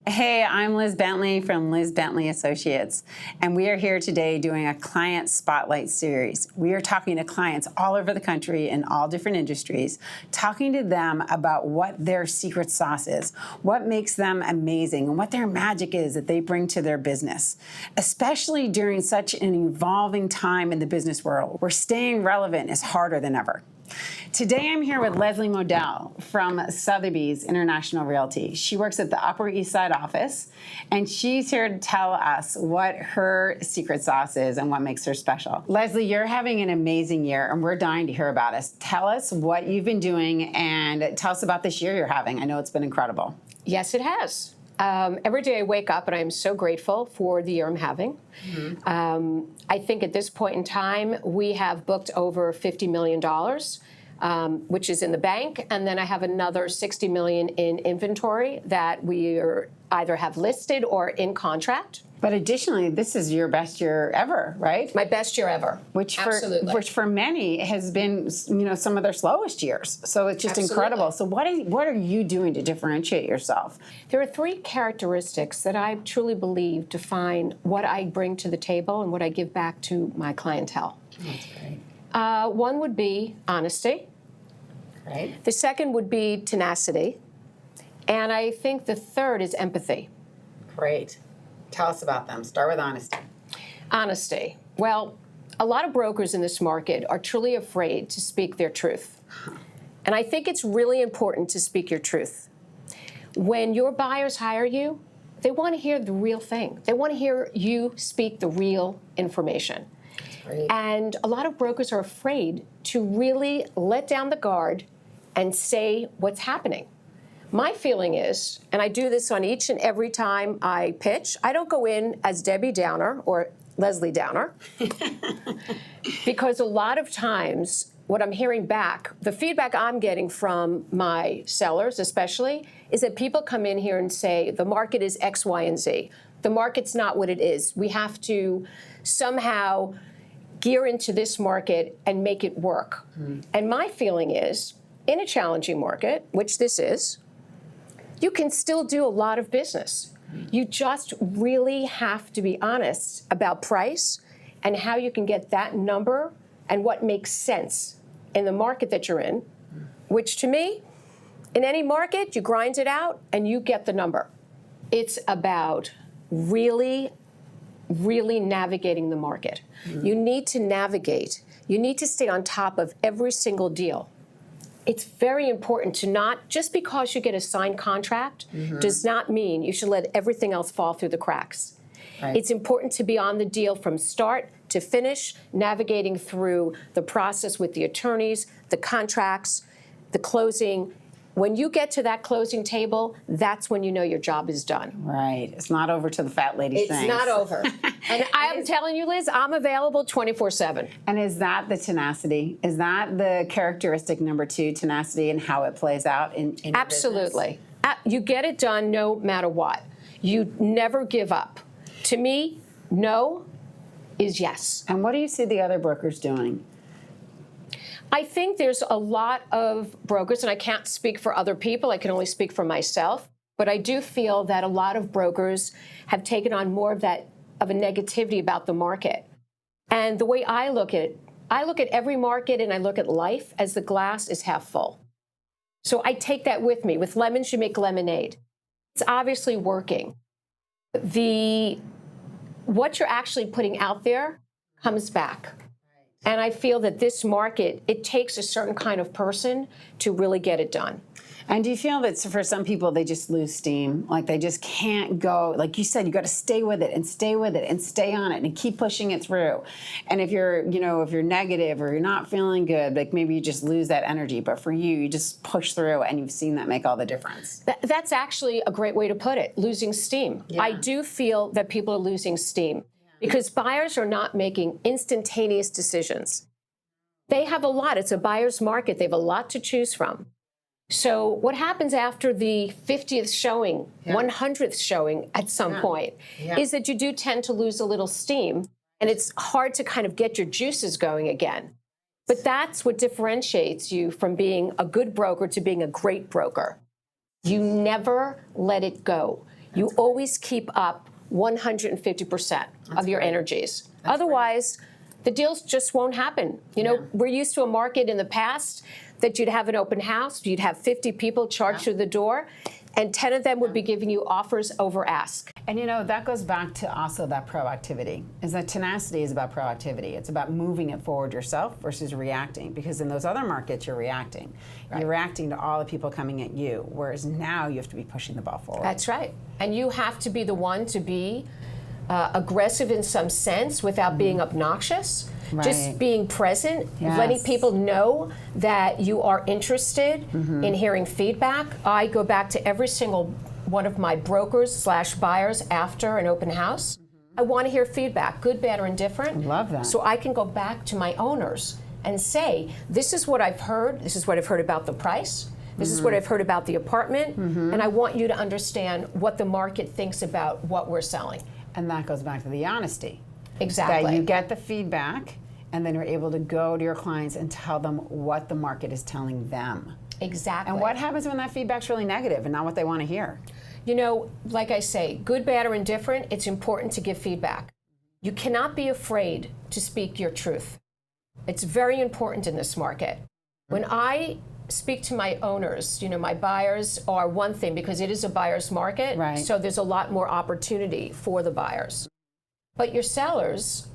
Hey, I'm Liz Bentley from Liz Bentley Associates, and we are here today doing a client spotlight series. We are talking to clients all over the country in all different industries, talking to them about what their secret sauce is, what makes them amazing, and what their magic is that they bring to their business, especially during such an evolving time in the business world where staying relevant is harder than ever. Today I'm here with Leslie Modell from Sotheby's International Realty. She works at the Upper East Side office, and she's here to tell us what her secret sauce is and what makes her special. Leslie, you're having an amazing year, and we're dying to hear about it. Tell us what you've been doing, and tell us about this year you're having. I know it's been incredible. Yes, it has. Every day I wake up and I'm so grateful for the year I'm having. I think at this point in time, we have booked over $50 million, which is in the bank. And then I have another $60 million in inventory that we either have listed or in contract. But additionally, this is your best year ever, right? My best year ever. Which Absolutely. Which for many has been, some of their slowest years. So it's just Absolutely. incredible. So what are you doing to differentiate yourself? There are three characteristics that I truly believe define what I bring to the table and what I give back to my clientele. That's great. One would be honesty. Right. The second would be tenacity. And I think the third is empathy. Great. Tell us about them. Start with honesty. Honesty. Well, a lot of brokers in this market are truly afraid to speak their truth. And I think it's really important to speak your truth. When your buyers hire you, they want to hear the real thing. They want to hear you speak the real information. Great. And a lot of brokers are afraid to really let down the guard and say what's happening. My feeling is, and I do this on each and every time I pitch, I don't go in as Debbie Downer or Leslie Downer, because a lot of times what I'm hearing back, the feedback I'm getting from my sellers especially, is that people come in here and say, the market is X, Y, and Z. The market's not what it is. We have to somehow gear into this market and make it work. And my feeling is, in a challenging market, which this is, you can still do a lot of business. You just really have to be honest about price and how you can get that number and what makes sense in the market that you're in, which to me, in any market, you grind it out and you get the number. It's about really navigating the market. You need to navigate. You need to stay on top of every single deal. It's very important to not, just because you get a signed contract, does not mean you should let everything else fall through the cracks. Right. It's important to be on the deal from start to finish, navigating through the process with the attorneys, the contracts, the closing. When you get to that closing table, that's when you know your job is done. Right. It's not over till the fat lady sings. It's not over. And I'm telling you, Liz, I'm available 24/7. And is that the tenacity? Is that the characteristic number two, tenacity, and how it plays out in your Absolutely. business? You get it done no matter what. You never give up. To me, no is yes. And what do you see the other brokers doing? I think there's a lot of brokers, and I can't speak for other people, I can only speak for myself, but I do feel that a lot of brokers have taken on more of a negativity about the market. And the way I look at every market and I look at life as the glass is half full. So I take that with me. With lemons, you make lemonade. It's obviously working. What you're actually putting out there comes back. And I feel that this market, it takes a certain kind of person to really get it done. And do you feel that for some people, they just lose steam? Like they just can't go, like you said, you got to stay with it and stay with it and stay on it and keep pushing it through. And if you're negative or you're not feeling good, like maybe you just lose that energy. But for you, you just push through and you've seen that make all the difference. That's actually a great way to put it, losing steam. Yeah. I do feel that people are losing steam because buyers are not making instantaneous decisions. They have a lot. It's a buyer's market. They have a lot to choose from. So what happens after the 50th showing, 100th showing at some point, is that you do tend to lose a little steam, and it's hard to kind of get your juices going again. But that's what differentiates you from being a good broker to being a great broker. You never let it go. You always keep up 150% of your energies. Otherwise, the deals just won't happen. You know, we're used to a market in the past that you'd have an open house, you'd have 50 people charged through the door, and 10 of them would be giving you offers over ask. And you know, that goes back to also that proactivity, is that tenacity is about proactivity. It's about moving it forward yourself versus reacting, because in those other markets, you're reacting. You're reacting to all the people coming at you, whereas now you have to be pushing the ball forward. That's right. And you have to be the one to be aggressive in some sense without being obnoxious. Just being present, letting people know that you are interested in hearing feedback. I go back to every single one of my brokers / buyers after an open house. I want to hear feedback, good, bad, or indifferent. Love that. So I can go back to my owners and say, this is what I've heard. This is what I've heard about the price. This is what I've heard about the apartment. And I want you to understand what the market thinks about what we're selling. And that goes back to the honesty. Exactly. That you get the feedback, and then you're able to go to your clients and tell them what the market is telling them. Exactly. And what happens when that feedback's really negative and not what they want to hear? You know, like I say, good, bad, or indifferent, it's important to give feedback. You cannot be afraid to speak your truth. It's very important in this market. When I speak to my owners, you know, my buyers are one thing because it is a buyer's market, so there's a lot more opportunity for the buyers. But your sellers,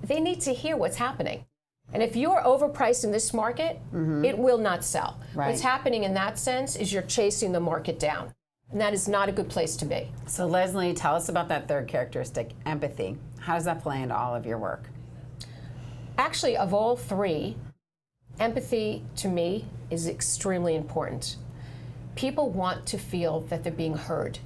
they need to hear what's happening. And if you're overpriced in this market, it will not sell. What's happening in that sense is you're chasing the market down. And that is not a good place to be. So Leslie, tell us about that third characteristic, empathy. How does that play into all of your work? Actually, of all three, empathy to me is extremely important. People want to feel that they're being heard.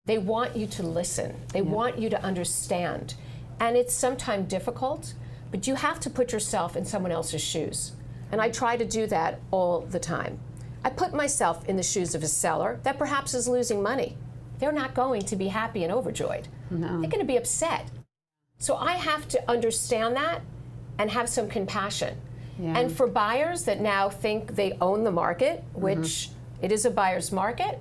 They want you to listen. They want you to understand. And it's sometimes difficult, but you have to put yourself in someone else's shoes. And I try to do that all the time. I put myself in the shoes of a seller that perhaps is losing money. They're not going to be happy and overjoyed. They're going to be upset. So I have to understand that and have some compassion. And for buyers that now think they own the market, which it is a buyer's market,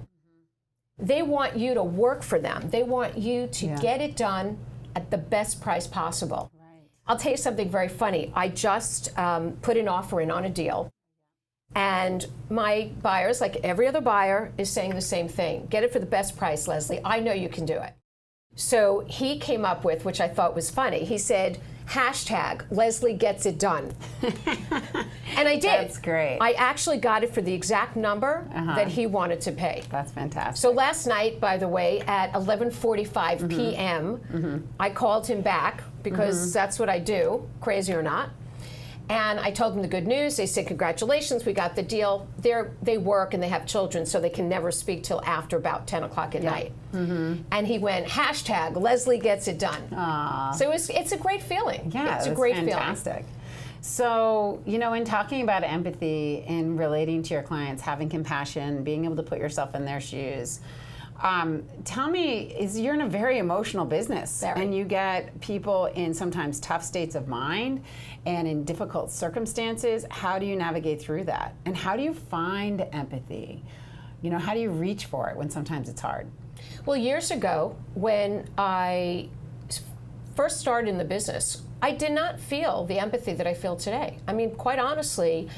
they want you to work for them. They want you to get it done at the best price possible. I'll tell you something very funny. I just put an offer in on a deal, and my buyers, like every other buyer, is saying the same thing. Get it for the best price, Leslie. I know you can do it. So he came up with, which I thought was funny, he said, hashtag Leslie gets it done. And I did. That's great. I actually got it for the exact number that he wanted to pay. That's fantastic. So last night, by the way, at 11:45 p.m., I called him back because that's what I do, crazy or not. And I told them the good news. They said, congratulations, we got the deal. They work and they have children, so they can never speak till after about 10 o'clock at night. And he went, hashtag Leslie gets it done. Aww. So it's a great feeling. Yeah, it's a great fantastic feeling. So, you know, in talking about empathy and relating to your clients, having compassion, being able to put yourself in their shoes, tell me, you're in a very emotional business, and you get people in sometimes tough states of mind and in difficult circumstances. How do you navigate through that? And how do you find empathy? You know, how do you reach for it when sometimes it's hard? Well, years ago, when I first started in the business, I did not feel the empathy that I feel today. I mean, quite honestly,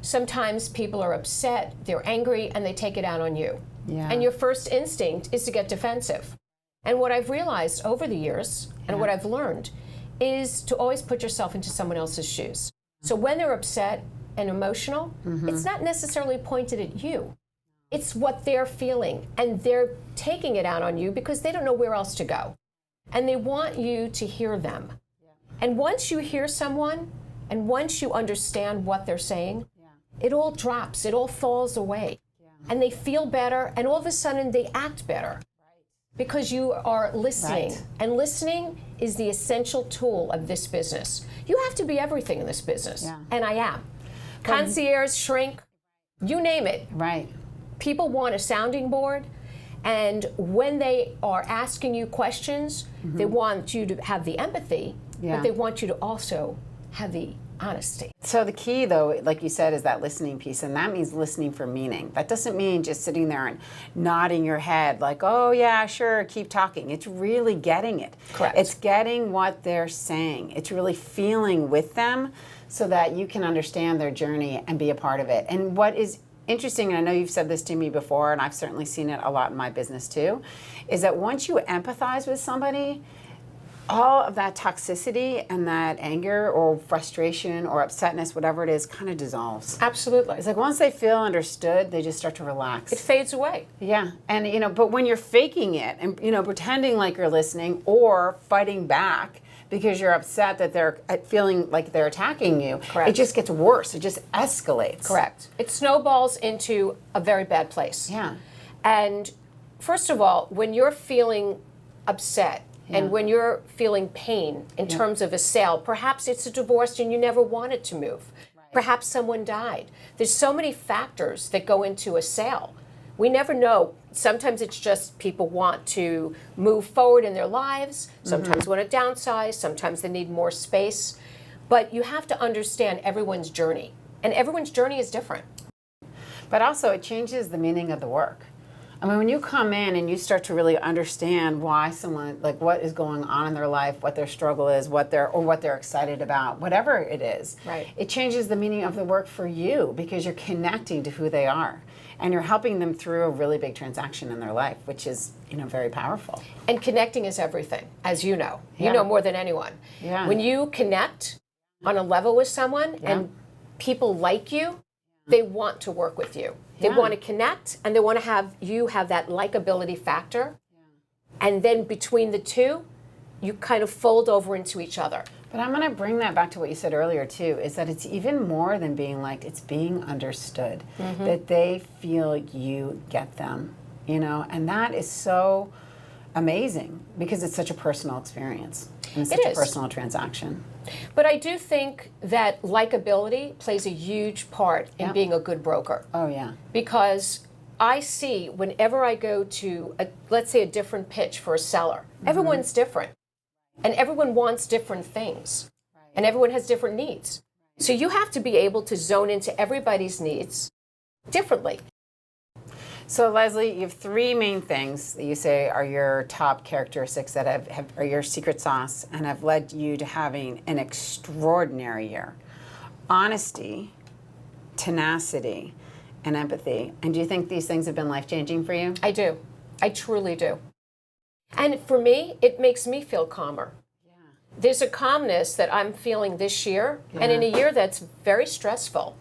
sometimes people are upset, they're angry, and they take it out on you. And your first instinct is to get defensive. And what I've realized over the years, and what I've learned, is to always put yourself into someone else's shoes. So when they're upset and emotional, it's not necessarily pointed at you. It's what they're feeling, and they're taking it out on you because they don't know where else to go. And they want you to hear them. And once you hear someone, and once you understand what they're saying, it all drops, it all falls away. And they feel better, and all of a sudden they act better because you are listening. And listening is the essential tool of this business. You have to be everything in this business, and I am. Concierge, shrink, you name it. People want a sounding board, and when they are asking you questions, they want you to have the empathy, but they want you to also have the Honesty. So the key, though, like you said, is that listening piece, and that means listening for meaning. That doesn't mean just sitting there and nodding your head like, oh, yeah, sure, keep talking. It's really getting it. Correct. It's getting what they're saying. It's really feeling with them so that you can understand their journey and be a part of it. And what is interesting, and I know you've said this to me before, and I've certainly seen it a lot in my business too, is that once you empathize with somebody, all of that toxicity and that anger or frustration or upsetness, whatever it is, kind of dissolves. Absolutely. It's like once they feel understood, they just start to relax. It fades away. Yeah, and but when you're faking it and pretending like you're listening or fighting back because you're upset that they're feeling like they're attacking you, Correct. It just gets worse. It just escalates. Correct. It snowballs into a very bad place. Yeah. And first of all, when you're feeling upset, and when you're feeling pain in terms of a sale, perhaps it's a divorce and you never wanted to move. Right. Perhaps someone died. There's so many factors that go into a sale. We never know. Sometimes it's just people want to move forward in their lives. Sometimes want to downsize. Sometimes they need more space. But you have to understand everyone's journey. And everyone's journey is different. But also it changes the meaning of the work. I mean, when you come in and you start to really understand why someone, like what is going on in their life, what their struggle is, what they're excited about, whatever it is, right. It changes the meaning of the work for you because you're connecting to who they are. And you're helping them through a really big transaction in their life, which is, very powerful. And connecting is everything, as you know. Yeah. You know more than anyone. Yeah. When you connect on a level with someone and people like you, they want to work with you. They want to connect, and they want to have you have that likability factor. And then between the two, you kind of fold over into each other. But I'm going to bring that back to what you said earlier, too, is that it's even more than being liked. It's being understood, that they feel you get them, and that is so amazing because it's such a personal experience. And it's such a personal transaction. But I do think that likability plays a huge part in being a good broker. Oh, yeah. Because I see whenever I go to, let's say, a different pitch for a seller, everyone's different. And everyone wants different things. Right. And everyone has different needs. So you have to be able to zone into everybody's needs differently. So Leslie, you have three main things that you say are your top characteristics that are your secret sauce and have led you to having an extraordinary year. Honesty, tenacity, and empathy. And do you think these things have been life-changing for you? I do. I truly do. And for me, it makes me feel calmer. Yeah. There's a calmness that I'm feeling this year, and in a year that's very stressful.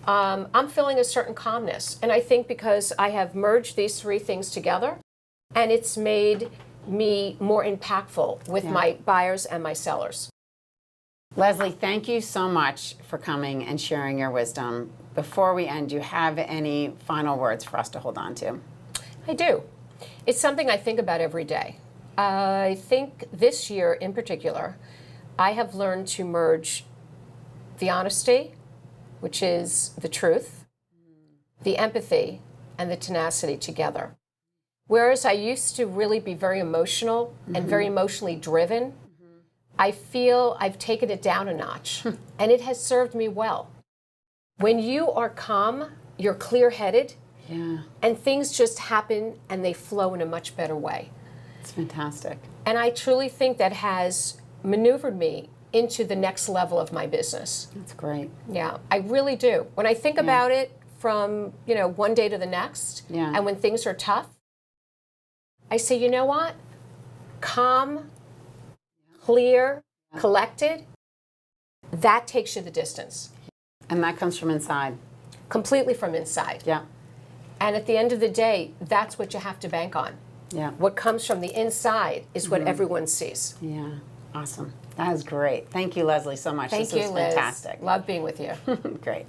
I'm feeling a certain calmness. And I think because I have merged these three things together, and it's made me more impactful with my buyers and my sellers. Leslie, thank you so much for coming and sharing your wisdom. Before we end, do you have any final words for us to hold on to? I do. It's something I think about every day. I think this year in particular, I have learned to merge the honesty, which is the truth, the empathy, and the tenacity together. Whereas I used to really be very emotional and very emotionally driven, I feel I've taken it down a notch, and it has served me well. When you are calm, you're clear-headed, and things just happen and they flow in a much better way. It's fantastic. And I truly think that has maneuvered me into the next level of my business. That's great. Yeah, I really do. When I think about it from, one day to the next, and when things are tough, I say, you know what? Calm, clear, collected, that takes you the distance. And that comes from inside. Completely from inside. Yeah. And at the end of the day, that's what you have to bank on. Yeah. What comes from the inside is what everyone sees. Yeah. Awesome. That is great. Thank you, Leslie, so much. Thank you, This was Liz. fantastic. Love being with you. Great.